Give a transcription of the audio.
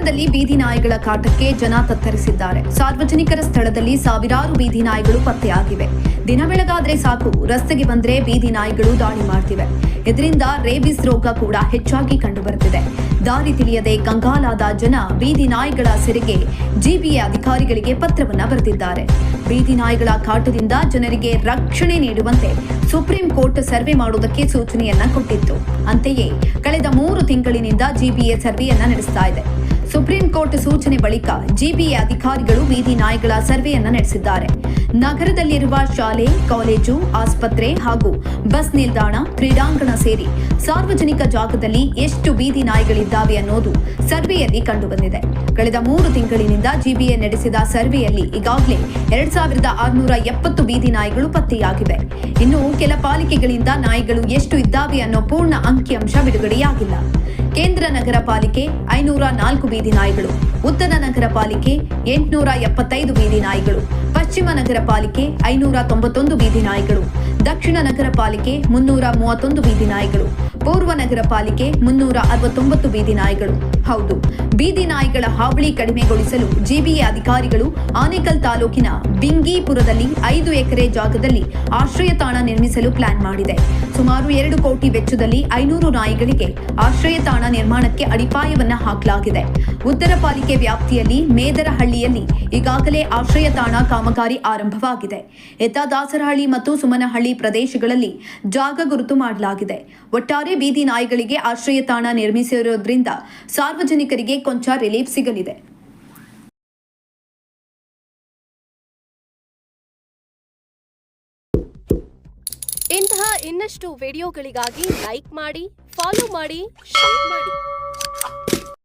ನಗರದಲ್ಲಿ ಬೀದಿ ನಾಯಿಗಳ ಕಾಟಕ್ಕೆ ಜನ ತತ್ತರಿಸಿದ್ದಾರೆ. ಸಾರ್ವಜನಿಕರ ಸ್ಥಳದಲ್ಲಿ ಸಾವಿರಾರು ಬೀದಿ ನಾಯಿಗಳು ಪತ್ತೆಯಾಗಿವೆ. ದಿನ ಬೆಳಗಾದ್ರೆ ಸಾಕು, ರಸ್ತೆಗೆ ಬಂದ್ರೆ ಬೀದಿ ನಾಯಿಗಳು ದಾಳಿ ಮಾಡ್ತಿವೆ. ಇದರಿಂದ ರೇಬಿಸ್ ರೋಗ ಕೂಡ ಹೆಚ್ಚಾಗಿ ಕಂಡುಬರುತ್ತಿದೆ. ದಾರಿ ತಿಳಿಯದೆ ಕಂಗಾಲಾದ ಜನ ಬೀದಿ ನಾಯಿಗಳ ಸೆರೆಗೆ ಜಿಬಿಎ ಅಧಿಕಾರಿಗಳಿಗೆ ಪತ್ರವನ್ನ ಬರೆದಿದ್ದಾರೆ. ಬೀದಿ ನಾಯಿಗಳ ಕಾಟದಿಂದ ಜನರಿಗೆ ರಕ್ಷಣೆ ನೀಡುವಂತೆ ಸುಪ್ರೀಂ ಕೋರ್ಟ್ ಸರ್ವೆ ಮಾಡುವುದಕ್ಕೆ ಸೂಚನೆಯನ್ನ ಕೊಟ್ಟಿತ್ತು. ಅಂತೆಯೇ ಕಳೆದ 3 ತಿಂಗಳಿನಿಂದ ಜಿಬಿಎ ಸರ್ವೆಯನ್ನ ನಡೆಸ್ತಾ ಇದೆ. ಸುಪ್ರೀಂ ಕೋರ್ಟ್ ಸೂಚನೆ ಬಳಿಕ ಜಿಬಿಎ ಅಧಿಕಾರಿಗಳು ಬೀದಿ ನಾಯಿಗಳ ಸರ್ವೆಯನ್ನ ನಡೆಸಿದ್ದಾರೆ. ನಗರದಲ್ಲಿರುವ ಶಾಲೆ, ಕಾಲೇಜು, ಆಸ್ಪತ್ರೆ ಹಾಗೂ ಬಸ್ ನಿಲ್ದಾಣ, ಕ್ರೀಡಾಂಗಣ ಸೇರಿ ಸಾರ್ವಜನಿಕ ಜಾಗದಲ್ಲಿ ಎಷ್ಟು ಬೀದಿ ನಾಯಿಗಳಿದ್ದಾವೆ ಅನ್ನೋದು ಸರ್ವೆಯಲ್ಲಿ ಕಂಡುಬಂದಿದೆ. ಕಳೆದ 3 ತಿಂಗಳಿನಿಂದ ಜಿಬಿಎ ನಡೆಸಿದ ಸರ್ವೆಯಲ್ಲಿ ಈಗಾಗಲೇ 2670 ಬೀದಿ ನಾಯಿಗಳು ಪತ್ತೆಯಾಗಿವೆ. ಇನ್ನು ಕೆಲ ಪಾಲಿಕೆಗಳಿಂದ ನಾಯಿಗಳು ಎಷ್ಟು ಇದ್ದಾವೆ ಅನ್ನೋ ಪೂರ್ಣ ಅಂಕಿಅಂಶ ಬಿಡುಗಡೆಯಾಗಿಲ್ಲ. ಕೇಂದ್ರ ನಗರ ಪಾಲಿಕೆ 504 ಬೀದಿ ನಾಯಿಗಳು, ಉತ್ತರ ನಗರ ಪಾಲಿಕೆ 875 ಬೀದಿ ನಾಯಿಗಳು, ಪಶ್ಚಿಮ ನಗರ ಪಾಲಿಕೆ 591 ಬೀದಿ ನಾಯಿಗಳು, ದಕ್ಷಿಣ ನಗರ ಪಾಲಿಕೆ 331 ಬೀದಿ ನಾಯಿಗಳು, ಪೂರ್ವ ನಗರ ಪಾಲಿಕೆ 369 ಬೀದಿ ನಾಯಿಗಳು. ಹೌದು, ಬೀದಿ ನಾಯಿಗಳ ಹಾವಳಿ ಕಡಿಮೆಗೊಳಿಸಲು ಜಿಬಿಎ ಅಧಿಕಾರಿಗಳು ಆನೇಕಲ್ ತಾಲೂಕಿನ ಬಿಂಗೀಪುರದಲ್ಲಿ 5 ಎಕರೆ ಜಾಗದಲ್ಲಿ ಆಶ್ರಯ ತಾಣ ನಿರ್ಮಿಸಲು ಪ್ಲಾನ್ ಮಾಡಿದೆ. ಸುಮಾರು 2 ಕೋಟಿ ವೆಚ್ಚದಲ್ಲಿ 500 ನಾಯಿಗಳಿಗೆ ಆಶ್ರಯ ತಾಣ ನಿರ್ಮಾಣಕ್ಕೆ ಅಡಿಪಾಯವನ್ನ ಹಾಕಲಾಗಿದೆ. ಉತ್ತರ ಪಾಲಿಕೆ ವ್ಯಾಪ್ತಿಯಲ್ಲಿ ಮೇದರಹಳ್ಳಿಯಲ್ಲಿ ಈಗಾಗಲೇ ಆಶ್ರಯ ತಾಣ ಕಾಮಗಾರಿ ಆರಂಭವಾಗಿದೆ. ಇತ್ತ ದಾಸರಹಳ್ಳಿ ಮತ್ತು ಸುಮನಹಳ್ಳಿ ಪ್ರದೇಶಗಳಲ್ಲಿ ಜಾಗ ಗುರುತು ಮಾಡಲಾಗಿದೆ. ಒಟ್ಟಾರೆ ಬೀದಿ ನಾಯಿಗಳಿಗೆ ಆಶ್ರಯ ತಾಣ ನಿರ್ಮಿಸಿರುವುದರಿಂದ ಸಾರ್ವಜನಿಕರಿಗೆ ಕೊಂಚ ರಿಲೀಫ್ ಸಿಗಲಿದೆ. ಇಂತಹ ಇನ್ನಷ್ಟು ವಿಡಿಯೋಗಳಿಗಾಗಿ ಲೈಕ್ ಮಾಡಿ, ಫಾಲೋ ಮಾಡಿ, ಶೇರ್ ಮಾಡಿ.